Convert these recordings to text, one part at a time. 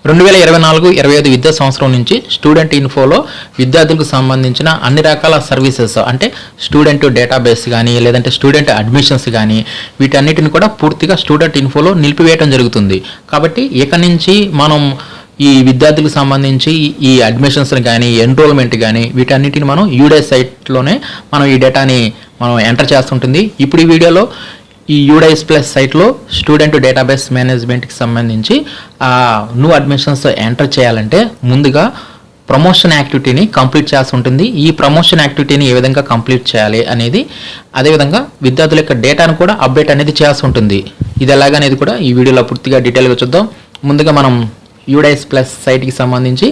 2024-25 విద్యా సంవత్సరం నుంచి స్టూడెంట్ ఇన్ఫోలో విద్యార్థులకు సంబంధించిన అన్ని రకాల సర్వీసెస్ అంటే స్టూడెంట్ డేటాబేస్ కానీ లేదంటే స్టూడెంట్ అడ్మిషన్స్ కానీ వీటన్నిటిని కూడా పూర్తిగా స్టూడెంట్ ఇన్ఫోలో నిలిపివేయడం జరుగుతుంది. కాబట్టి ఇక నుంచి మనం ఈ విద్యార్థులకు సంబంధించి ఈ అడ్మిషన్స్ కానీ ఎన్రోల్మెంట్ కానీ వీటన్నిటిని మనం యూడైస్ సైట్లోనే మనం ఈ డేటాని మనం ఎంటర్ చేస్తుంటుంది. ఇప్పుడు ఈ వీడియోలో ఈ యూడైస్ ప్లస్ సైట్లో స్టూడెంట్ డేటాబేస్ మేనేజ్మెంట్కి సంబంధించి న్యూ అడ్మిషన్స్ ఎంటర్ చేయాలంటే ముందుగా ప్రమోషన్ యాక్టివిటీని కంప్లీట్ చేయాల్సి ఉంటుంది. ఈ ప్రమోషన్ యాక్టివిటీని ఏ విధంగా కంప్లీట్ చేయాలి అనేది, అదేవిధంగా విద్యార్థుల యొక్క డేటాను కూడా అప్డేట్ అనేది చేయాల్సి ఉంటుంది. ఇది ఎలాగనేది కూడా ఈ వీడియోలో పూర్తిగా డీటెయిల్గా చూద్దాం. ముందుగా మనం యూడైస్ ప్లస్ సైట్కి సంబంధించి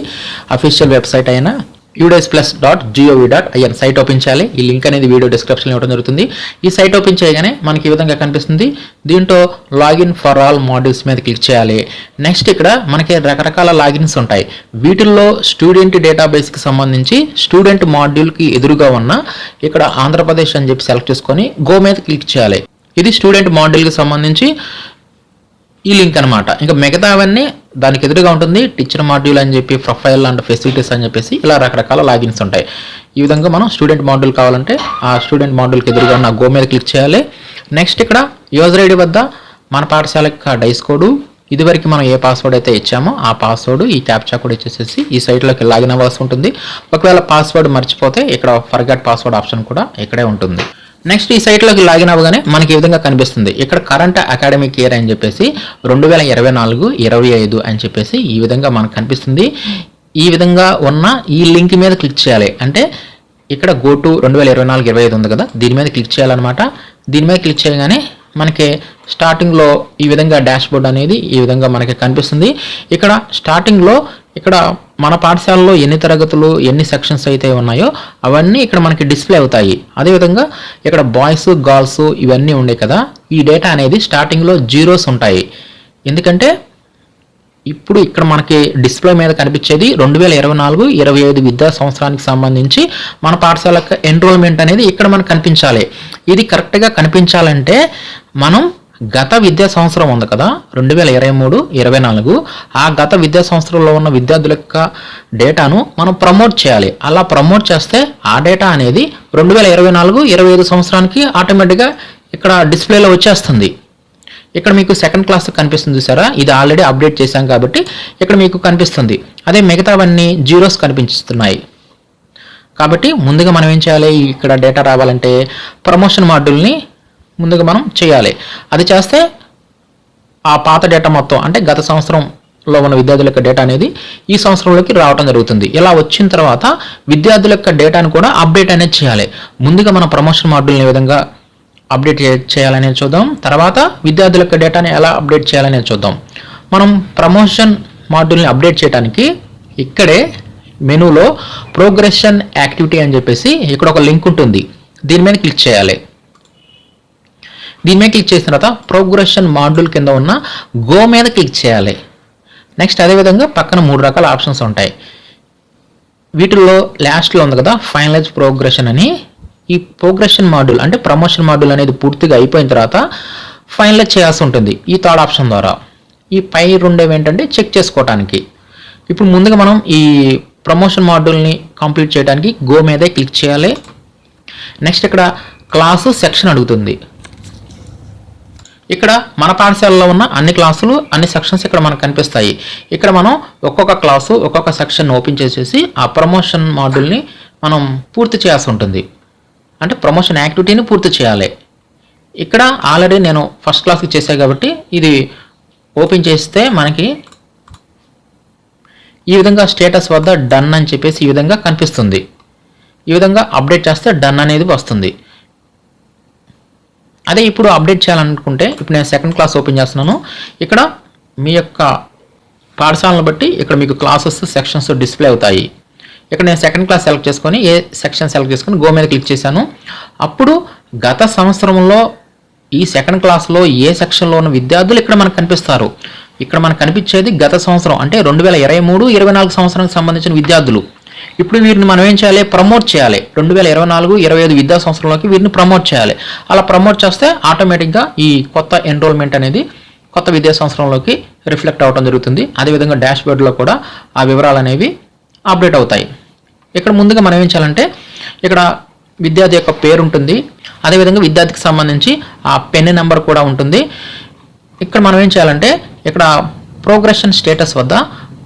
అఫీషియల్ వెబ్సైట్ అయిన udise+.gov.in సైట్ ఓపెన్ చేయాలి. ఈ లింక్ అనేది వీడియో డిస్క్రిప్షన్లో ఇవ్వడం జరుగుతుంది. ఈ సైట్ ఓపెన్ చేయగానే మనకి ఈ విధంగా కనిపిస్తుంది. దీంట్లో లాగిన్ ఫర్ ఆల్ మాడ్యూల్స్ మీద క్లిక్ చేయాలి. నెక్స్ట్ ఇక్కడ మనకి రకరకాల లాగిన్స్ ఉంటాయి. వీటిల్లో స్టూడెంట్ డేటాబేస్కి సంబంధించి స్టూడెంట్ మాడ్యూల్కి ఎదురుగా ఉన్న ఇక్కడ ఆంధ్రప్రదేశ్ అని చెప్పి సెలెక్ట్ చేసుకొని గో మీద క్లిక్ చేయాలి. ఇది స్టూడెంట్ మాడ్యూల్కి సంబంధించి ఈ లింక్ అనమాట. ఇంకా మిగతావన్నీ దానికి ఎదురుగా ఉంటుంది. టీచర్ మాడ్యూల్ అని చెప్పి, ప్రొఫైల్ అండ్ ఫెసిలిటీస్ అని చెప్పేసి ఇలా రకరకాల లాగిన్స్ ఉంటాయి. ఈ విధంగా మనం స్టూడెంట్ మాడ్యూల్ కావాలంటే ఆ స్టూడెంట్ మాడ్యూల్కి ఎదురుగా ఉన్న గో మీద క్లిక్ చేయాలి. నెక్స్ట్ ఇక్కడ యూజర్ ఐడి వద్ద మన పాఠశాల యొక్క డైస్ కోడ్, ఇదివరకు మనం ఏ పాస్వర్డ్ అయితే ఇచ్చామో ఆ పాస్వర్డ్, ఈ క్యాప్చా కోడ్ ఇచ్చేసేసి ఈ సైట్లోకి లాగిన్ అవ్వాల్సి ఉంటుంది. ఒకవేళ పాస్వర్డ్ మర్చిపోతే ఇక్కడ ఫర్గాట్ పాస్వర్డ్ ఆప్షన్ కూడా ఇక్కడే ఉంటుంది. నెక్స్ట్ ఈ సైట్లోకి లాగిన్ అవ్వగానే మనకి ఈ విధంగా కనిపిస్తుంది. ఇక్కడ కరెంట్ అకాడమిక్ ఇయర్ అని చెప్పేసి 2024-25 అని చెప్పేసి ఈ విధంగా మనకు కనిపిస్తుంది. ఈ విధంగా ఉన్న ఈ లింక్ మీద క్లిక్ చేయాలి. అంటే ఇక్కడ గో టు 2024-25 ఉంది కదా, దీని మీద క్లిక్ చేయాలన్నమాట. దీని మీద క్లిక్ చేయగానే మనకి స్టార్టింగ్లో ఈ విధంగా డాష్ బోర్డ్ అనేది ఈ విధంగా మనకి కనిపిస్తుంది. ఇక్కడ స్టార్టింగ్లో ఇక్కడ మన పాఠశాలలో ఎన్ని తరగతులు, ఎన్ని సెక్షన్స్ అయితే ఉన్నాయో అవన్నీ ఇక్కడ మనకి డిస్ప్లే అవుతాయి. అదేవిధంగా ఇక్కడ బాయ్స్, గర్ల్స్ ఇవన్నీ ఉండే కదా, ఈ డేటా అనేది స్టార్టింగ్లో జీరోస్ ఉంటాయి. ఎందుకంటే ఇప్పుడు ఇక్కడ మనకి డిస్ప్లే మీద కనిపించేది 2024-25 విద్యా సంవత్సరానికి సంబంధించి మన పాఠశాల యొక్క ఎన్రోల్మెంట్ అనేది ఇక్కడ మనకు కనిపించాలి. ఇది కరెక్ట్గా కనిపించాలంటే మనం గత విద్యా సంవత్సరం ఉంది కదా 2023-24, ఆ గత విద్యా సంవత్సరంలో ఉన్న విద్యార్థుల యొక్క డేటాను మనం ప్రమోట్ చేయాలి. అలా ప్రమోట్ చేస్తే ఆ డేటా అనేది 2024-25 సంవత్సరానికి ఆటోమేటిక్గా ఇక్కడ డిస్ప్లేలో వచ్చేస్తుంది. ఇక్కడ మీకు సెకండ్ క్లాస్ కనిపిస్తుంది చూసారా, ఇది ఆల్రెడీ అప్డేట్ చేశాం కాబట్టి ఇక్కడ మీకు కనిపిస్తుంది. అదే మిగతావన్నీ జీరోస్ కనిపిస్తున్నాయి. కాబట్టి ముందుగా మనం ఏం చేయాలి, ఇక్కడ డేటా రావాలంటే ప్రమోషన్ మాడ్యూల్ని ముందుగా మనం చేయాలి. అది చేస్తే ఆ పాత డేటా మొత్తం అంటే గత సంవత్సరంలో ఉన్న విద్యార్థుల యొక్క డేటా అనేది ఈ సంవత్సరంలోకి రావడం జరుగుతుంది. ఇలా వచ్చిన తర్వాత విద్యార్థుల యొక్క డేటాను కూడా అప్డేట్ అనేది చేయాలి. ముందుగా మన ప్రమోషన్ మాడ్యూల్ని ఏ విధంగా అప్డేట్ చేయాలనేది చూద్దాం. తర్వాత విద్యార్థుల యొక్క డేటాని ఎలా అప్డేట్ చేయాలనేది చూద్దాం. మనం ప్రమోషన్ మాడ్యూల్ని అప్డేట్ చేయడానికి ఇక్కడే మెనూలో ప్రోగ్రెషన్ యాక్టివిటీ అని చెప్పేసి ఇక్కడ ఒక లింక్ ఉంటుంది. దీని మీద క్లిక్ చేయాలి. దీని మీద క్లిక్ చేసిన తర్వాత ప్రోగ్రెషన్ మాడ్యూల్ కింద ఉన్న గో మీద క్లిక్ చేయాలి. నెక్స్ట్ అదేవిధంగా పక్కన 3 రకాల ఆప్షన్స్ ఉంటాయి. వీటిల్లో లాస్ట్లో ఉంది కదా ఫైనలైజ్ ప్రోగ్రెషన్ అని. ఈ ప్రోగ్రెషన్ మాడ్యూల్ అంటే ప్రమోషన్ మాడ్యూల్ అనేది పూర్తిగా అయిపోయిన తర్వాత ఫైనలైజ్ చేయాల్సి ఉంటుంది ఈ థర్డ్ ఆప్షన్ ద్వారా. ఈ పై రెండేవి ఏంటంటే చెక్ చేసుకోవడానికి. ఇప్పుడు ముందుగా మనం ఈ ప్రమోషన్ మాడ్యూల్ని కంప్లీట్ చేయడానికి గో మీదే క్లిక్ చేయాలి. నెక్స్ట్ ఇక్కడ క్లాసు సెక్షన్ అడుగుతుంది. ఇక్కడ మన పాఠశాలలో ఉన్న అన్ని క్లాసులు, అన్ని సెక్షన్స్ ఇక్కడ మనకు కనిపిస్తాయి. ఇక్కడ మనం ఒక్కొక్క క్లాసు, ఒక్కొక్క సెక్షన్ ఓపెన్ చేసేసి ఆ ప్రమోషన్ మాడ్యూల్ని మనం పూర్తి చేయాల్సి ఉంటుంది. అంటే ప్రమోషన్ యాక్టివిటీని పూర్తి చేయాలి. ఇక్కడ ఆల్రెడీ నేను ఫస్ట్ క్లాస్కి చేశాను కాబట్టి ఇది ఓపెన్ చేస్తే మనకి ఈ విధంగా స్టేటస్ వద్ద డన్ అని చెప్పేసి ఈ విధంగా కనిపిస్తుంది. ఈ విధంగా అప్డేట్ చేస్తే డన్ అనేది వస్తుంది. అదే ఇప్పుడు అప్డేట్ చేయాలనుకుంటే ఇప్పుడు నేను సెకండ్ క్లాస్ ఓపెన్ చేస్తున్నాను. ఇక్కడ మీ యొక్క పాఠశాలను బట్టి ఇక్కడ మీకు క్లాసెస్, సెక్షన్స్ డిస్ప్లే అవుతాయి. ఇక్కడ నేను సెకండ్ క్లాస్ సెలెక్ట్ చేసుకొని ఏ సెక్షన్ సెలెక్ట్ చేసుకొని గో మీద క్లిక్ చేశాను. అప్పుడు గత సంవత్సరంలో ఈ సెకండ్ క్లాస్లో ఏ సెక్షన్లో ఉన్న విద్యార్థులు ఇక్కడ మనకు కనిపిస్తారు. ఇక్కడ మనకు కనిపించేది గత సంవత్సరం అంటే 2023-24 సంవత్సరానికి సంబంధించిన విద్యార్థులు. ఇప్పుడు వీరిని మనం ఏం చేయాలి, ప్రమోట్ చేయాలి. 2024-25 విద్యా సంవత్సరంలోకి వీరిని ప్రమోట్ చేయాలి. అలా ప్రమోట్ చేస్తే ఆటోమేటిక్గా ఈ కొత్త ఎన్రోల్మెంట్ అనేది కొత్త విద్యా సంవత్సరంలోకి రిఫ్లెక్ట్ అవ్వడం జరుగుతుంది. అదేవిధంగా డాష్ బోర్డ్లో కూడా ఆ వివరాలు అనేవి అప్డేట్ అవుతాయి. ఇక్కడ ముందుగా మనం ఏం చేయాలంటే ఇక్కడ విద్యార్థి యొక్క పేరు ఉంటుంది, అదేవిధంగా విద్యార్థికి సంబంధించి ఆ పెన్ నెంబర్ కూడా ఉంటుంది. ఇక్కడ మనం ఏం చేయాలంటే ఇక్కడ ప్రోగ్రెషన్ స్టేటస్ వద్ద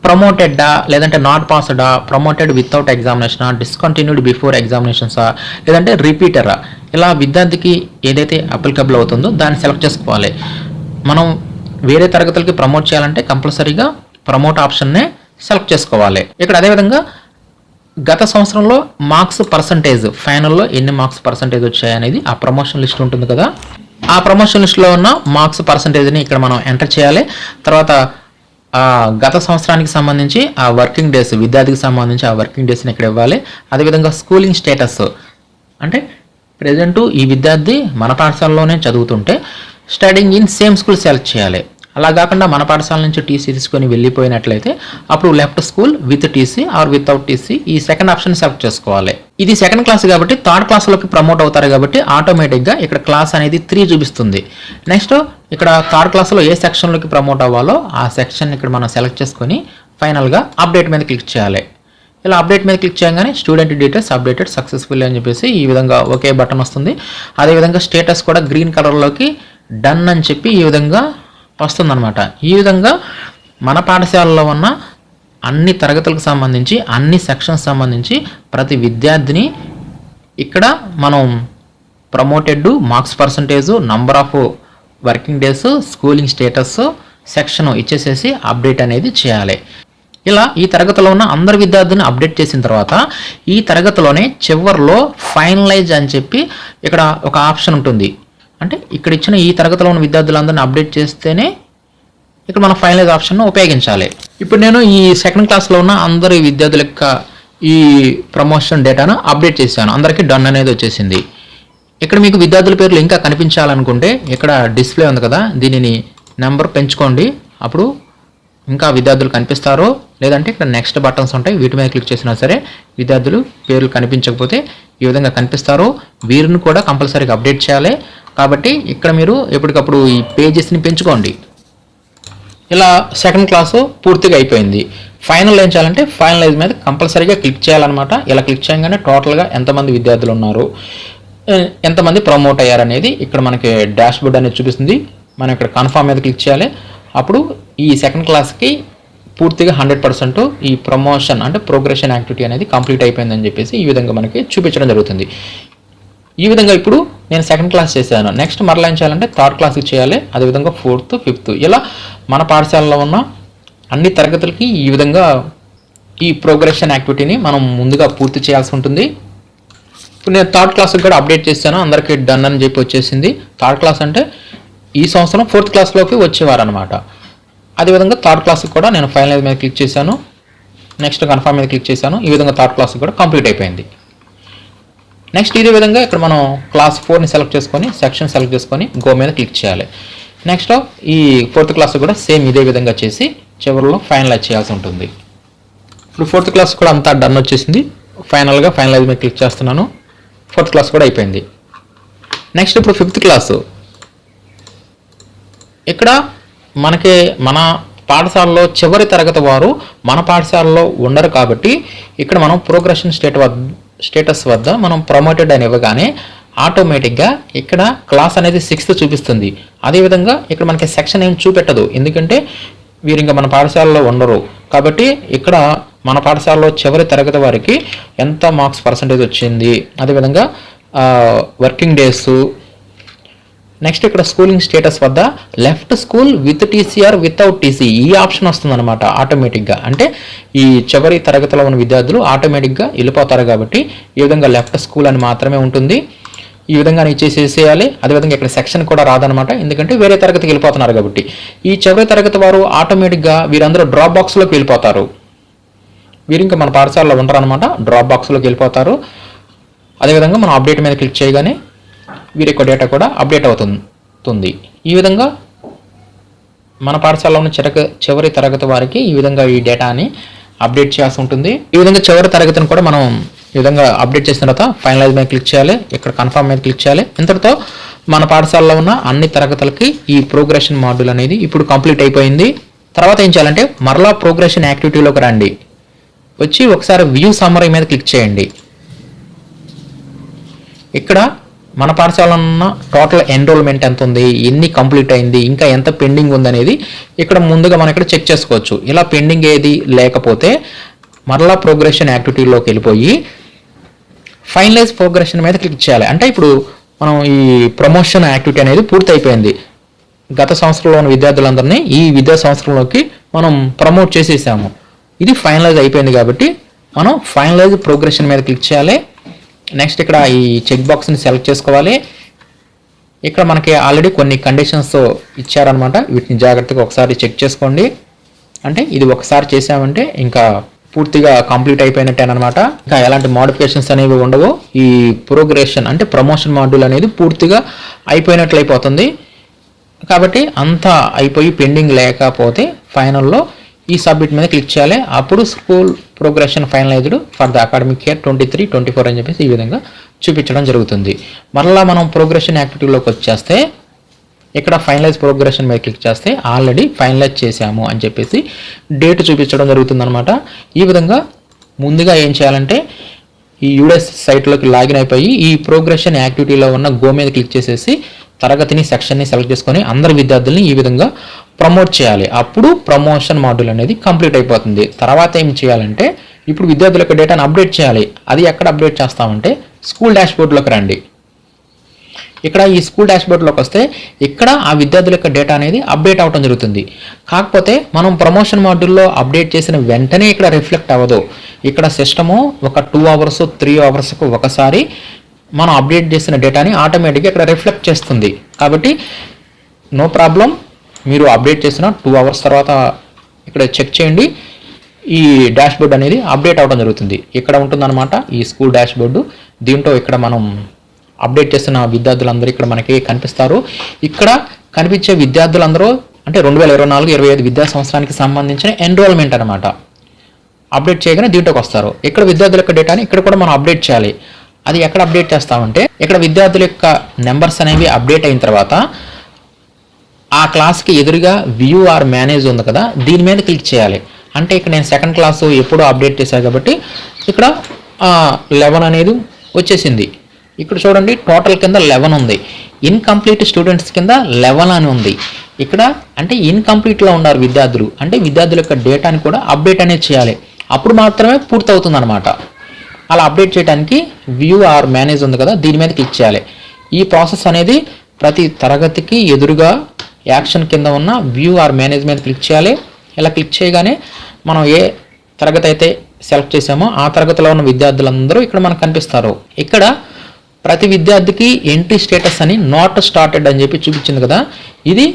ప్రమోటెడ్డా లేదంటే నాట్ పాస్డా, ప్రమోటెడ్ వితౌట్ ఎగ్జామినేషనా, డిస్కంటిన్యూడ్ బిఫోర్ ఎగ్జామినేషన్సా, లేదంటే రిపీటరా, ఇలా విద్యార్థికి ఏదైతే అప్లికబుల్ అవుతుందో దాన్ని సెలెక్ట్ చేసుకోవాలి. మనం వేరే తరగతులకి ప్రమోట్ చేయాలంటే కంపల్సరీగా ప్రమోట్ ఆప్షన్నే సెలెక్ట్ చేసుకోవాలి. ఇక్కడ అదేవిధంగా గత సంవత్సరంలో మార్క్స్ పర్సంటేజ్, ఫైనల్లో ఎన్ని మార్క్స్ పర్సంటేజ్ వచ్చాయి అనేది ఆ ప్రమోషన్ లిస్ట్ ఉంటుంది కదా, ఆ ప్రమోషన్ లిస్ట్లో ఉన్న మార్క్స్ పర్సంటేజ్ని ఇక్కడ మనం ఎంటర్ చేయాలి. తర్వాత గత సంవత్సరానికి సంబంధించి ఆ వర్కింగ్ డేస్, విద్యార్థికి సంబంధించి ఆ వర్కింగ్ డేస్ని ఇక్కడ ఇవ్వాలి. అదేవిధంగా స్కూలింగ్ స్టేటస్ అంటే ప్రజెంటు ఈ విద్యార్థి మన పాఠశాలలోనే చదువుతుంటే studying in same school select చేయాలి. అలా కాకుండా మన పాఠశాల నుంచి టీసీ తీసుకొని వెళ్ళిపోయినట్లయితే అప్పుడు left school with TC are without TC ఈ సెకండ్ ఆప్షన్ సెలెక్ట్ చేసుకోవాలి. ఇది సెకండ్ క్లాస్ కాబట్టి థర్డ్ క్లాస్లోకి ప్రమోట్ అవుతారు కాబట్టి ఆటోమేటిక్గా ఇక్కడ క్లాస్ అనేది 3 చూపిస్తుంది. నెక్స్ట్ ఇక్కడ థర్డ్ క్లాస్లో ఏ సెక్షన్లోకి ప్రమోట్ అవ్వాలో ఆ సెక్షన్ ఇక్కడ మనం సెలెక్ట్ చేసుకొని ఫైనల్గా అప్డేట్ మీద క్లిక్ చేయాలి. ఇలా అప్డేట్ మీద క్లిక్ చేయగానే స్టూడెంట్ డీటెయిల్స్ అప్డేటెడ్ సక్సెస్ఫుల్లీ అని చెప్పేసి ఈ విధంగా ఒకే బటన్ వస్తుంది. అదేవిధంగా స్టేటస్ కూడా గ్రీన్ కలర్లోకి డన్ అని చెప్పి ఈ విధంగా వస్తుందన్నమాట. ఈ విధంగా మన పాఠశాలలో ఉన్న అన్ని తరగతులకు సంబంధించి అన్ని సెక్షన్స్ సంబంధించి ప్రతి విద్యార్థిని ఇక్కడ మనం promoted, marks percentage, number of working days, schooling status section ఇచ్చేసేసి అప్డేట్ అనేది చేయాలి. ఇలా ఈ తరగతిలో ఉన్న అందరి విద్యార్థులను అప్డేట్ చేసిన తర్వాత ఈ తరగతిలోనే చివర్లో ఫైనలైజ్ అని చెప్పి ఇక్కడ ఒక ఆప్షన్ ఉంటుంది. అంటే ఇక్కడ ఇచ్చిన ఈ తరగతిలో ఉన్న విద్యార్థులందరినీ అప్డేట్ చేస్తేనే ఇక్కడ మనం ఫైనలైజ్ ఆప్షన్ను ఉపయోగించాలి. ఇప్పుడు నేను ఈ సెకండ్ క్లాస్లో ఉన్న అందరి విద్యార్థుల యొక్క ఈ ప్రమోషన్ డేటాను అప్డేట్ చేశాను, అందరికీ డన్ అనేది వచ్చేసింది. ఇక్కడ మీకు విద్యార్థుల పేర్లు ఇంకా కనిపించాలనుకుంటే ఇక్కడ డిస్ప్లే ఉంది కదా, దీనిని నెంబర్ పెంచుకోండి, అప్పుడు ఇంకా విద్యార్థులు కనిపిస్తారు. లేదంటే ఇక్కడ నెక్స్ట్ బటన్స్ ఉంటాయి, వీటి మీద క్లిక్ చేసినా సరే విద్యార్థులు పేర్లు కనిపించకపోతే ఈ విధంగా కనిపిస్తారు. వీరిని కూడా కంపల్సరీగా అప్డేట్ చేయాలి. కాబట్టి ఇక్కడ మీరు ఎప్పటికప్పుడు ఈ పేజెస్ని పెంచుకోండి. ఇలా సెకండ్ క్లాసు పూర్తిగా అయిపోయింది. ఫైనల్ ఏం చేయాలంటే ఫైనలైజ్ మీద కంపల్సరీగా క్లిక్ చేయాలన్నమాట. ఇలా క్లిక్ చేయగానే టోటల్గా ఎంతమంది విద్యార్థులు ఉన్నారు, ఎంతమంది ప్రమోట్ అయ్యారనేది ఇక్కడ మనకి డాష్ బోర్డ్ అనేది చూపిస్తుంది. మనం ఇక్కడ కన్ఫర్మ్ మీద క్లిక్ చేయాలి. అప్పుడు ఈ సెకండ్ క్లాస్కి పూర్తిగా 100% ఈ ప్రమోషన్ అంటే ప్రోగ్రెషన్ యాక్టివిటీ అనేది కంప్లీట్ అయిపోయిందని చెప్పేసి ఈ విధంగా మనకి చూపించడం జరుగుతుంది. ఈ విధంగా ఇప్పుడు నేను సెకండ్ క్లాస్ చేశాను, నెక్స్ట్ మరలా ఏం చేయాలంటే థర్డ్ క్లాస్కి చేయాలి, అదేవిధంగా 4th, 5th ఇలా మన పాఠశాలలో ఉన్న అన్ని తరగతులకి ఈ విధంగా ఈ ప్రోగ్రెషన్ యాక్టివిటీని మనం ముందుగా పూర్తి చేయాల్సి ఉంటుంది. ఇప్పుడు నేను థర్డ్ క్లాస్కి కూడా అప్డేట్ చేశాను, అందరికీ డన్ అని చెప్పి వచ్చేసింది. థర్డ్ క్లాస్ అంటే ఈ సంవత్సరం 4th క్లాస్లోకి వచ్చేవారు అనమాట. అదేవిధంగా థర్డ్ క్లాస్కి కూడా నేను ఫైనలైజ్ మీద క్లిక్ చేశాను, నెక్స్ట్ కన్ఫర్మ్ మీద క్లిక్ చేశాను. ఈ విధంగా థర్డ్ క్లాస్కి కూడా కంప్లీట్ అయిపోయింది. నెక్స్ట్ ఇదే విధంగా ఇక్కడ మనం క్లాస్ 4ని సెలెక్ట్ చేసుకొని సెక్షన్ సెలెక్ట్ చేసుకొని గో మీద క్లిక్ చేయాలి. నెక్స్ట్ ఈ 4th క్లాస్ కూడా సేమ్ ఇదే విధంగా చేసి చివరిలో ఫైనలైజ్ చేయాల్సి ఉంటుంది. ఇప్పుడు 4th క్లాస్ కూడా అంతా డన్ వచ్చేసింది. ఫైనల్గా ఫైనలైజ్ మీద క్లిక్ చేస్తున్నాను. 4th క్లాస్ కూడా అయిపోయింది. నెక్స్ట్ ఇప్పుడు 5th క్లాసు. ఇక్కడ మనకి మన పాఠశాలలో చివరి తరగతి వారు మన పాఠశాలలో ఉండరు కాబట్టి ఇక్కడ మనం ప్రోగ్రెషన్ స్టేటస్ వద్ద మనం ప్రమోటెడ్ అని ఇవ్వగానే ఆటోమేటిక్గా ఇక్కడ క్లాస్ అనేది 6th చూపిస్తుంది. అదేవిధంగా ఇక్కడ మనకి సెక్షన్ ఏం చూపెట్టదు, ఎందుకంటే వీరు ఇంకా మన పాఠశాలలో ఉండరు కాబట్టి ఇక్కడ మన పాఠశాలలో చివరి తరగతి వారికి ఎంత మార్క్స్ పర్సంటేజ్ వచ్చింది, అదేవిధంగా వర్కింగ్ డేస్, నెక్స్ట్ ఇక్కడ స్కూలింగ్ స్టేటస్ వద్ద left school with TCR without TC ఈ ఆప్షన్ వస్తుంది అనమాట ఆటోమేటిక్గా. అంటే ఈ చివరి తరగతిలో ఉన్న విద్యార్థులు ఆటోమేటిక్గా వెళ్ళిపోతారు కాబట్టి ఈ విధంగా లెఫ్ట్ స్కూల్ అని మాత్రమే ఉంటుంది. ఈ విధంగా ఇచ్చేసేయాలి. అదేవిధంగా ఇక్కడ సెక్షన్ కూడా రాదనమాట, ఎందుకంటే వేరే తరగతికి వెళ్ళిపోతున్నారు కాబట్టి. ఈ చివరి తరగతి వారు ఆటోమేటిక్గా వీరందరూ డ్రాప్ బాక్స్లోకి వెళ్ళిపోతారు. వీరు ఇంకా మన పాఠశాలలో ఉండరు అనమాట, డ్రాప్ బాక్స్లోకి వెళ్ళిపోతారు. అదేవిధంగా మనం అప్డేట్ మీద క్లిక్ చేయగానే వీరి యొక్క డేటా కూడా అప్డేట్ అవుతుంది. ఈ విధంగా మన పాఠశాలలో ఉన్న చివరి తరగతి వారికి ఈ విధంగా ఈ డేటాని అప్డేట్ చేయాల్సి ఉంటుంది. ఈ విధంగా చివరి తరగతిని కూడా మనం ఈ విధంగా అప్డేట్ చేసిన తర్వాత ఫైనలైజ్ మీద క్లిక్ చేయాలి, ఇక్కడ కన్ఫర్మ్ మీద క్లిక్ చేయాలి. ఇంతటితో మన పాఠశాలలో ఉన్న అన్ని తరగతులకి ఈ ప్రోగ్రెషన్ మాడ్యూల్ అనేది ఇప్పుడు కంప్లీట్ అయిపోయింది. తర్వాత ఏం చేయాలంటే మరలా ప్రోగ్రెషన్ యాక్టివిటీలోకి రండి. వచ్చి ఒకసారి వ్యూ సమ్మరీ మీద క్లిక్ చేయండి. ఇక్కడ మన పాఠశాలలో ఉన్న టోటల్ ఎన్రోల్మెంట్ ఎంత ఉంది, ఎన్ని కంప్లీట్ అయింది, ఇంకా ఎంత పెండింగ్ ఉందనేది ఇక్కడ ముందుగా మనం ఇక్కడ చెక్ చేసుకోవచ్చు. ఇలా పెండింగ్ ఏది లేకపోతే మరలా ప్రోగ్రెషన్ యాక్టివిటీలోకి వెళ్ళిపోయి ఫైనలైజ్ ప్రోగ్రెషన్ మీద క్లిక్ చేయాలి. అంటే ఇప్పుడు మనం ఈ ప్రమోషన్ యాక్టివిటీ అనేది పూర్తి అయిపోయింది. గత సంవత్సరంలో ఉన్న విద్యార్థులందరినీ ఈ విద్యా సంవత్సరంలోకి మనం ప్రమోట్ చేసేసాము. ఇది ఫైనలైజ్ అయిపోయింది కాబట్టి మనం ఫైనలైజ్ ప్రోగ్రెషన్ మీద క్లిక్ చేయాలి. నెక్స్ట్ ఇక్కడ ఈ చెక్ బాక్స్ని సెలెక్ట్ చేసుకోవాలి. ఇక్కడ మనకి ఆల్రెడీ కొన్ని కండిషన్స్ ఇచ్చారనమాట. వీటిని జాగ్రత్తగా ఒకసారి చెక్ చేసుకోండి. అంటే ఇది ఒకసారి చేసామంటే ఇంకా పూర్తిగా కంప్లీట్ అయిపోయినట్టే అనమాట. ఇంకా ఎలాంటి మోడిఫికేషన్స్ అనేవి ఉండవు. ఈ ప్రోగ్రెషన్ అంటే ప్రమోషన్ మాడ్యూల్ అనేది పూర్తిగా అయిపోయినట్లు అయిపోతుంది. కాబట్టి అంతా అయిపోయి పెండింగ్ లేకపోతే ఫైనల్లో ఈ సబ్మిట్ మీద క్లిక్ చేయాలి. అప్పుడు school progression finalised for the academic year 23-24 అని చెప్పేసి ఈ విధంగా చూపించడం జరుగుతుంది. మరలా మనం ప్రోగ్రెషన్ యాక్టివిటీలోకి వచ్చేస్తే ఇక్కడ ఫైనలైజ్ ప్రోగ్రెషన్ మీద క్లిక్ చేస్తే ఆల్రెడీ ఫైనలైజ్ చేశాము అని చెప్పేసి డేట్ చూపించడం జరుగుతుంది అనమాట. ఈ విధంగా ముందుగా ఏం చేయాలంటే ఈ యూడెస్ సైట్లోకి లాగిన్ అయిపోయి ఈ ప్రోగ్రెషన్ యాక్టివిటీలో ఉన్న గో మీద క్లిక్ చేసేసి తరగతిని సెక్షన్ని సెలెక్ట్ చేసుకొని అందరి విద్యార్థుల్ని ఈ విధంగా ప్రమోట్ చేయాలి. అప్పుడు ప్రమోషన్ మాడ్యూల్ అనేది కంప్లీట్ అయిపోతుంది. తర్వాత ఏం చేయాలంటే ఇప్పుడు విద్యార్థుల యొక్క డేటాను అప్డేట్ చేయాలి. అది ఎక్కడ అప్డేట్ చేస్తామంటే స్కూల్ డాష్బోర్డ్లోకి రండి. ఇక్కడ ఈ స్కూల్ డాష్బోర్డ్లోకి వస్తే ఇక్కడ ఆ విద్యార్థుల యొక్క డేటా అనేది అప్డేట్ అవడం జరుగుతుంది. కాకపోతే మనం ప్రమోషన్ మాడ్యూల్లో అప్డేట్ చేసిన వెంటనే ఇక్కడ రిఫ్లెక్ట్ అవ్వదు. ఇక్కడ సిస్టము ఒక 2 hours 3 hoursకు ఒకసారి మనం అప్డేట్ చేసిన డేటాని ఆటోమేటిక్గా ఇక్కడ రిఫ్లెక్ట్ చేస్తుంది. కాబట్టి నో ప్రాబ్లం, మీరు అప్డేట్ చేసిన 2 hours తర్వాత ఇక్కడ చెక్ చేయండి. ఈ డాష్బోర్డ్ అనేది అప్డేట్ అవ్వడం జరుగుతుంది. ఇక్కడ ఉంటుందన్నమాట ఈ స్కూల్ డాష్బోర్డు. దీంట్లో ఇక్కడ మనం అప్డేట్ చేసిన విద్యార్థులందరూ ఇక్కడ మనకి కనిపిస్తారు. ఇక్కడ కనిపించే విద్యార్థులందరూ అంటే 2024-25 విద్యా సంవత్సరానికి సంబంధించిన ఎన్రోల్మెంట్ అనమాట. అప్డేట్ చేయగానే దీంట్లోకి వస్తారు. ఇక్కడ విద్యార్థుల యొక్క డేటాని ఇక్కడ కూడా మనం అప్డేట్ చేయాలి. అది ఎక్కడ అప్డేట్ చేస్తామంటే ఇక్కడ విద్యార్థుల యొక్క నెంబర్స్ అనేవి అప్డేట్ అయిన తర్వాత ఆ క్లాస్కి ఎదురుగా వ్యూ ఆర్ మేనేజ్ ఉంది కదా, దీని మీద క్లిక్ చేయాలి. అంటే ఇక్కడ నేను సెకండ్ క్లాసు ఎప్పుడో అప్డేట్ చేశాను కాబట్టి ఇక్కడ 11 అనేది వచ్చేసింది. ఇక్కడ చూడండి టోటల్ కింద 11 ఉంది. ఇన్కంప్లీట్ స్టూడెంట్స్ కింద 11 అని ఉంది. ఇక్కడ అంటే ఇన్కంప్లీట్లో ఉన్నారు విద్యార్థులు. అంటే విద్యార్థుల యొక్క డేటాని కూడా అప్డేట్ అనేది చేయాలి. అప్పుడు మాత్రమే పూర్తవుతుంది అనమాట. అలా అప్డేట్ చేయడానికి వ్యూ ఆర్ మేనేజ్ ఉంది కదా, దీని మీద క్లిక్ చేయాలి. ఈ ప్రాసెస్ అనేది ప్రతి తరగతికి ఎదురుగా యాక్షన్ కింద ఉన్న వ్యూ ఆర్ మేనేజ్ మీద క్లిక్ చేయాలి. ఇలా క్లిక్ చేయగానే మనం ఏ తరగతి అయితే సెలెక్ట్ చేసామో ఆ తరగతిలో ఉన్న విద్యార్థులందరూ ఇక్కడ మనకు కనిపిస్తారు. ఇక్కడ ప్రతి విద్యార్థికి ఎంట్రీ స్టేటస్ అని నాట్ స్టార్టెడ్ అని చెప్పి చూపించింది కదా, ఇది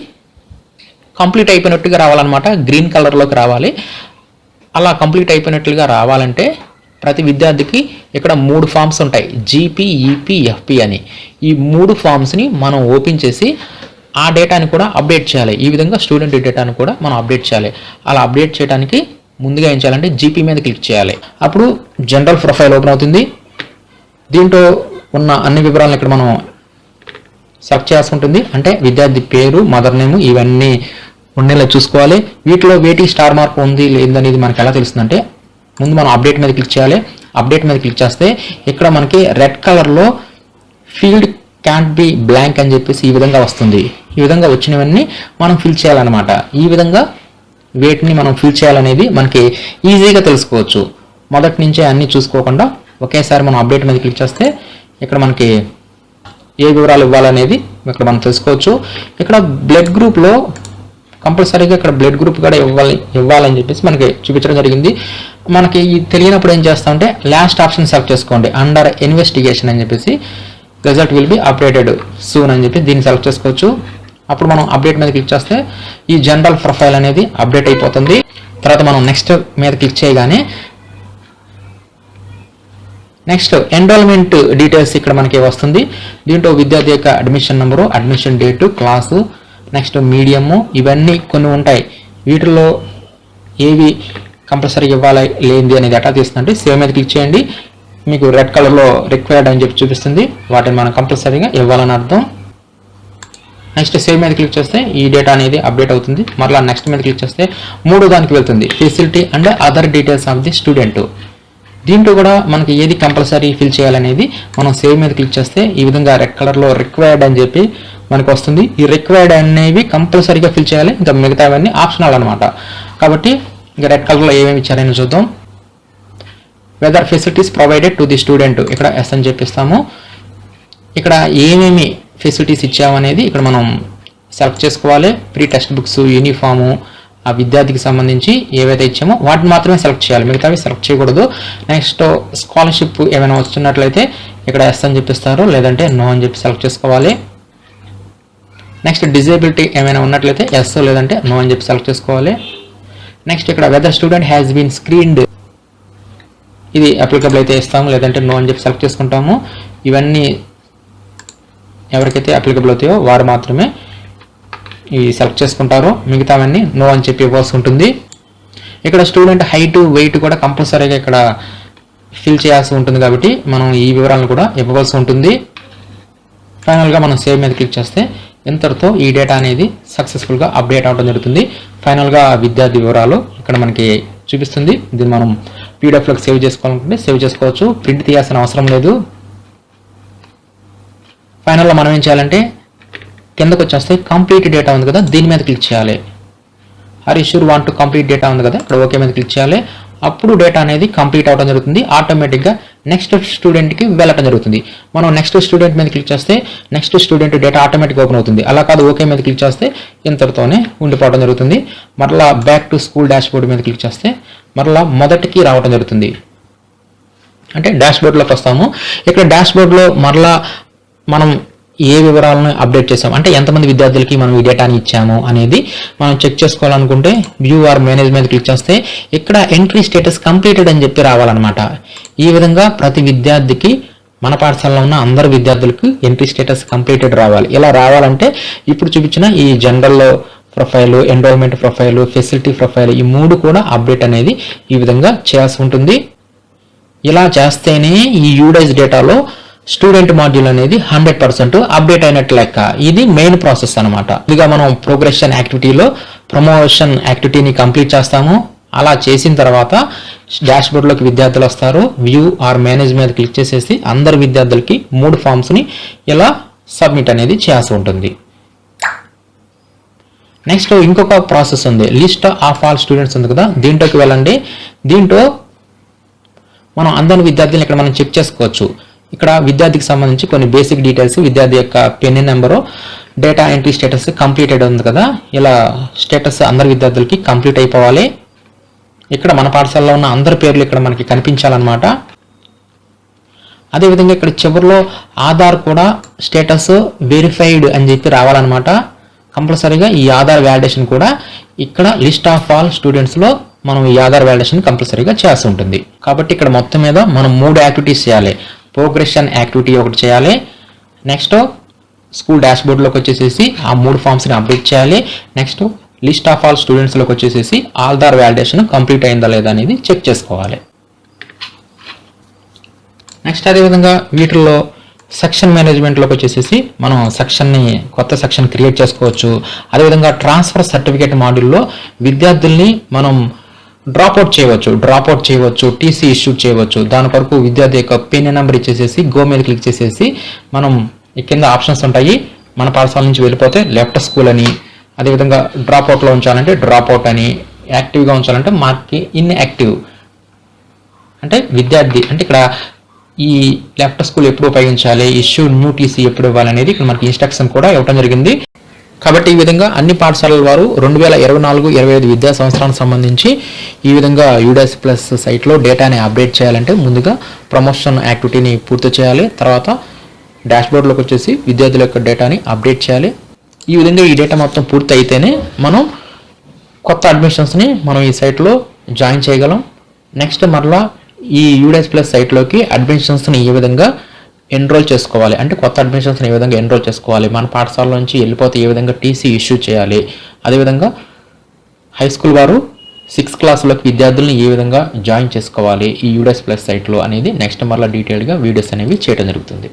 కంప్లీట్ అయిపోయినట్టుగా రావాలన్నమాట. గ్రీన్ కలర్లోకి రావాలి. అలా కంప్లీట్ అయిపోయినట్లుగా రావాలంటే ప్రతి విద్యార్థికి ఇక్కడ 3 ఫామ్స్ ఉంటాయి, జీపీ, ఈపీ, ఎఫ్పీ అని. ఈ 3 ఫామ్స్ని మనం ఓపెన్ చేసి ఆ డేటాని కూడా అప్డేట్ చేయాలి. ఈ విధంగా స్టూడెంట్ డేటాను కూడా మనం అప్డేట్ చేయాలి. అలా అప్డేట్ చేయడానికి ముందుగా ఏం చేయాలంటే జీపీ మీద క్లిక్ చేయాలి. అప్పుడు జనరల్ ప్రొఫైల్ ఓపెన్ అవుతుంది. దీంట్లో ఉన్న అన్ని వివరాలను ఇక్కడ మనం సెలెక్ట్ చేయాల్సి ఉంటుంది. అంటే విద్యార్థి పేరు, మదర్ నేమ్ ఇవన్నీ ఉండేలా చూసుకోవాలి. వీటిలో వేటి స్టార్ మార్క్ ఉంది లేదనేది మనకి ఎలా తెలుస్తుందంటే ముందు మనం అప్డేట్ మీద క్లిక్ చేయాలి. అప్డేట్ మీద క్లిక్ చేస్తే ఇక్కడ మనకి రెడ్ కలర్లో ఫీల్డ్ క్యాంట్ బి బ్లాంక్ అని చెప్పేసి ఈ విధంగా వస్తుంది. ఈ విధంగా వచ్చినవన్నీ మనం ఫిల్ చేయాలన్నమాట. ఈ విధంగా వేటిని మనం ఫిల్ చేయాలనేది మనకి ఈజీగా తెలుసుకోవచ్చు. మొదటి నుంచే అన్నీ చూసుకోకుండా ఒకేసారి మనం అప్డేట్ మీద క్లిక్ చేస్తే ఇక్కడ మనకి ఏ వివరాలు ఇవ్వాలనేది ఇక్కడ మనం తెలుసుకోవచ్చు. ఇక్కడ బ్లడ్ గ్రూప్లో కంపల్సరీగా ఇక్కడ బ్లడ్ గ్రూప్ కూడా ఇవ్వాలని చెప్పేసి మనకి చూపించడం జరిగింది. మనకి తెలియనప్పుడు ఏం చేస్తామంటే లాస్ట్ ఆప్షన్ సెలెక్ట్ చేసుకోండి, అండర్ ఇన్వెస్టిగేషన్ అని చెప్పేసి result will be updated soon అని చెప్పి దీన్ని సెలెక్ట్ చేసుకోవచ్చు. అప్పుడు మనం అప్డేట్ మీద క్లిక్ చేస్తే ఈ జనరల్ ప్రొఫైల్ అనేది అప్డేట్ అయిపోతుంది. తర్వాత మనం నెక్స్ట్ మీద క్లిక్ చేయగానే నెక్స్ట్ ఎన్రోల్మెంట్ డీటెయిల్స్ ఇక్కడ మనకి వస్తుంది. దీంట్లో విద్యార్థి యొక్క admission number, admission date, class, next medium ఇవన్నీ కొన్ని ఉంటాయి. వీటిల్లో ఏవి కంపల్సరీ ఇవ్వాలి లేనిది అనేది ఎట్లా తీస్తుందంటే సేవ్ మీద క్లిక్ చేయండి. మీకు రెడ్ కలర్లో రిక్వైర్డ్ అని చెప్పి చూపిస్తుంది. వాటిని మనం కంపల్సరీగా ఇవ్వాలని అర్థం. నెక్స్ట్ సేవ్ మీద క్లిక్ చేస్తే ఈ డేటా అనేది అప్డేట్ అవుతుంది. మరలా నెక్స్ట్ మీద క్లిక్ చేస్తే మూడో దానికి వెళ్తుంది, facility and other details of the student. దీంట్లో కూడా మనకి ఏది కంపల్సరీ ఫిల్ చేయాలనేది మనం సేవ్ మీద క్లిక్ చేస్తే ఈ విధంగా రెడ్ కలర్లో రిక్వైర్డ్ అని చెప్పి మనకు వస్తుంది. ఈ రిక్వైర్డ్ అనేవి కంపల్సరీగా ఫిల్ చేయాలి, ఇంకా మిగతావన్నీ ఆప్షనల్ అనమాట. కాబట్టి ఇంకా రెడ్ కలర్లో ఏమేమి ఇచ్చారని చూద్దాం. Whether facilities provided to the student, ఇక్కడ ఎస్ అని చెప్పిస్తాము. ఇక్కడ ఏమేమి ఫెసిలిటీస్ ఇచ్చామనేది ఇక్కడ మనం సెలెక్ట్ చేసుకోవాలి. ఫ్రీ టెక్స్ట్ బుక్స్, యూనిఫాము, ఆ విద్యార్థికి సంబంధించి ఏవైతే ఇచ్చామో వాటిని మాత్రమే సెలెక్ట్ చేయాలి, మిగతావి సెలెక్ట్ చేయకూడదు. నెక్స్ట్ స్కాలర్షిప్ ఏమైనా వస్తున్నట్లయితే ఇక్కడ ఎస్ అని చెప్పిస్తారు, లేదంటే నో అని చెప్పి సెలెక్ట్ చేసుకోవాలి. నెక్స్ట్ డిజేబిలిటీ ఏమైనా ఉన్నట్లయితే ఎస్ లేదంటే నో అని చెప్పి సెలెక్ట్ చేసుకోవాలి. నెక్స్ట్ ఇక్కడ whether student has been screened, ఇది అప్లికబుల్ అయితే ఇస్తాము, లేదంటే నో అని చెప్పి సెలెక్ట్ చేసుకుంటాము. ఇవన్నీ ఎవరికైతే అప్లికబుల్ అవుతాయో వారు మాత్రమే ఇవి సెలెక్ట్ చేసుకుంటారు, మిగతావన్నీ నో అని చెప్పి ఇవ్వాల్సి ఉంటుంది. ఇక్కడ స్టూడెంట్ హైట్, వెయిట్ కూడా కంపల్సరీగా ఇక్కడ ఫిల్ చేయాల్సి ఉంటుంది, కాబట్టి మనం ఈ వివరాలను కూడా ఇవ్వవలసి ఉంటుంది. ఫైనల్గా మనం సేవ్ మీద క్లిక్ చేస్తే ఇంతటితో ఈ డేటా అనేది సక్సెస్ఫుల్గా అప్డేట్ అవ్వడం జరుగుతుంది. ఫైనల్గా విద్యార్థి వివరాలు ఇక్కడ మనకి చూపిస్తుంది. దీన్ని మనం పీడిఎఫ్లోకి సేవ్ చేసుకోవాలనుకుంటే సేవ్ చేసుకోవచ్చు, ప్రింట్ తీయాల్సిన అవసరం లేదు. ఫైనల్లో మనం ఏం చేయాలంటే కిందకు వచ్చేస్తే కంప్లీట్ డేటా ఉంది కదా, దీని మీద క్లిక్ చేయాలి. Are you sure want to complete data ఉంది కదా, ఇక్కడ ఓకే మీద క్లిక్ చేయాలి. అప్పుడు డేటా అనేది కంప్లీట్ అవడం జరుగుతుంది. ఆటోమేటిక్గా నెక్స్ట్ స్టూడెంట్కి వెళ్ళటం జరుగుతుంది. మనం నెక్స్ట్ స్టూడెంట్ మీద క్లిక్ చేస్తే నెక్స్ట్ స్టూడెంట్ డేటా ఆటోమేటిక్గా ఓపెన్ అవుతుంది. అలా కాదు, ఓకే మీద క్లిక్ చేస్తే ఇంతటితోనే ఉండిపోవడం జరుగుతుంది. మరలా back to school dash board మీద క్లిక్ చేస్తే మరలా మొదటికి రావడం జరుగుతుంది, అంటే డాష్ బోర్డ్లోకి వస్తాము. ఇక్కడ డాష్ బోర్డ్లో మరలా మనం ఏ వివరాలను అప్డేట్ చేసాం, అంటే ఎంతమంది విద్యార్థులకి మనం ఈ డేటాని ఇచ్చాము అనేది మనం చెక్ చేసుకోవాలనుకుంటే వ్యూ ఆర్ మేనేజ్ మీద క్లిక్ చేస్తే ఇక్కడ ఎంట్రీ స్టేటస్ కంప్లీటెడ్ అని చెప్పి రావాలన్నమాట. ఈ విధంగా ప్రతి విద్యార్థికి మన పాఠశాలలో ఉన్న అందరు విద్యార్థులకు ఎంట్రీ స్టేటస్ కంప్లీటెడ్ రావాలి. ఇలా రావాలంటే ఇప్పుడు చూపించిన ఈ general profile, enrolment profile, facility profile, ఈ మూడు కూడా అప్డేట్ అనేది ఈ విధంగా చేయాల్సి ఉంటుంది. ఇలా చేస్తేనే ఈ యూడైజ్ డేటాలో స్టూడెంట్ మాడ్యూల్ అనేది 100% అప్డేట్ అయినట్టు లెక్క. ఇది మెయిన్ ప్రాసెస్ అనమాట. ఇదిగా మనం ప్రోగ్రెషన్ యాక్టివిటీలో ప్రమోషన్ యాక్టివిటీని కంప్లీట్ చేస్తాము. అలా చేసిన తర్వాత డాష్ బోర్డ్లోకి విద్యార్థులు వస్తారు. వ్యూ ఆర్ మేనేజ్ మీద క్లిక్ చేసేసి అందరు విద్యార్థులకి 3 ఫామ్స్ని ఇలా సబ్మిట్ అనేది చేయాల్సి ఉంటుంది. నెక్స్ట్ ఇంకొక ప్రాసెస్ ఉంది, లిస్ట్ ఆఫ్ ఆల్ స్టూడెంట్స్ ఉంది కదా, దీంట్లోకి వెళ్ళండి. దీంట్లో మనం అందరి విద్యార్థులను ఇక్కడ మనం చెక్ చేసుకోవచ్చు. ఇక్కడ విద్యార్థికి సంబంధించి కొన్ని బేసిక్ డీటెయిల్స్, విద్యార్థి యొక్క pen number, data entry status completed ఉంది కదా, ఇలా స్టేటస్ అందరి విద్యార్థులకి కంప్లీట్ అయిపోవాలి. ఇక్కడ మన పాఠశాలలో ఉన్న అందరి పేర్లు ఇక్కడ మనకి కనిపించాలన్నమాట. అదేవిధంగా ఇక్కడ చివరిలో ఆధార్ కూడా స్టేటస్ వెరిఫైడ్ అని చెప్పి రావాలన్నమాట. కంపల్సరీగా ఈ ఆధార్ వ్యాలిడేషన్ కూడా ఇక్కడ లిస్ట్ ఆఫ్ ఆల్ స్టూడెంట్స్లో మనం ఈ ఆధార్ వ్యాలిడేషన్ కంపల్సరీగా చేయాల్సి ఉంటుంది. కాబట్టి ఇక్కడ మొత్తం మీద మనం 3 యాక్టివిటీస్ చేయాలి. ప్రోగ్రెషన్ యాక్టివిటీ ఒకటి చేయాలి, నెక్స్ట్ స్కూల్ డాష్ బోర్డ్లోకి వచ్చేసేసి ఆ 3 ఫామ్స్ని అప్డేట్ చేయాలి, నెక్స్ట్ లిస్ట్ ఆఫ్ ఆల్ స్టూడెంట్స్లోకి వచ్చేసేసి ఆధార్ వ్యాలిడేషన్ కంప్లీట్ అయిందా లేదా అనేది చెక్ చేసుకోవాలి. నెక్స్ట్ అదేవిధంగా వీటిల్లో సెక్షన్ మేనేజ్మెంట్లోకి వచ్చేసేసి మనం కొత్త సెక్షన్ క్రియేట్ చేసుకోవచ్చు. అదేవిధంగా ట్రాన్స్ఫర్ సర్టిఫికేట్ మాడ్యూల్లో విద్యార్థుల్ని మనం డ్రాప్అవుట్ చేయవచ్చు, టీసీ ఇష్యూ చేయవచ్చు. దాని కొరకు విద్యార్థి యొక్క పిన్ నెంబర్ ఇచ్చేసేసి గో మీద క్లిక్ చేసేసి మనం కింద ఆప్షన్స్ ఉంటాయి. మన పాఠశాల నుంచి వెళ్ళిపోతే లెఫ్ట్ స్కూల్ అని, అదేవిధంగా డ్రాప్అవుట్లో ఉంచాలంటే డ్రాప్అవుట్ అని, యాక్టివ్గా ఉంచాలంటే మార్క్కి ఇన్యాక్టివ్, అంటే విద్యార్థి అంటే ఇక్కడ ఈ లెఫ్ట్ స్కూల్ ఎప్పుడు ఉపయోగించాలి, ఇష్యూ న్యూ టీసీ ఎప్పుడు ఇవ్వాలనేది ఇక్కడ మనకి ఇన్స్ట్రక్షన్ కూడా ఇవ్వడం జరిగింది. కాబట్టి ఈ విధంగా అన్ని పాఠశాలల వారు 2024-25 విద్యా సంవత్సరానికి సంబంధించి ఈ విధంగా యూడైస్ ప్లస్ సైట్లో డేటాని అప్డేట్ చేయాలంటే ముందుగా ప్రమోషన్ యాక్టివిటీని పూర్తి చేయాలి. తర్వాత డాష్బోర్డ్లోకి వచ్చేసి విద్యార్థుల యొక్క డేటాని అప్డేట్ చేయాలి. ఈ విధంగా ఈ డేటా మొత్తం పూర్తి అయితేనే మనం కొత్త అడ్మిషన్స్ని మనం ఈ సైట్లో జాయిన్ చేయగలం. నెక్స్ట్ మరలా ఈ యూడైస్ ప్లస్ సైట్లోకి అడ్మిషన్స్ని ఏ విధంగా ఎన్రోల్ చేసుకోవాలి, అంటే కొత్త అడ్మిషన్స్ని ఏ విధంగా ఎన్రోల్ చేసుకోవాలి, మన పాఠశాల నుంచి వెళ్ళిపోతే ఏ విధంగా టీసీ ఇష్యూ చేయాలి, అదేవిధంగా హై స్కూల్ వారు 6th క్లాస్లోకి విద్యార్థులను ఏ విధంగా జాయిన్ చేసుకోవాలి ఈ యూడైస్ ప్లస్ సైట్లో అనేది నెక్స్ట్ మరలా డీటెయిల్గా వీడియోస్ అనేవి చేయడం జరుగుతుంది.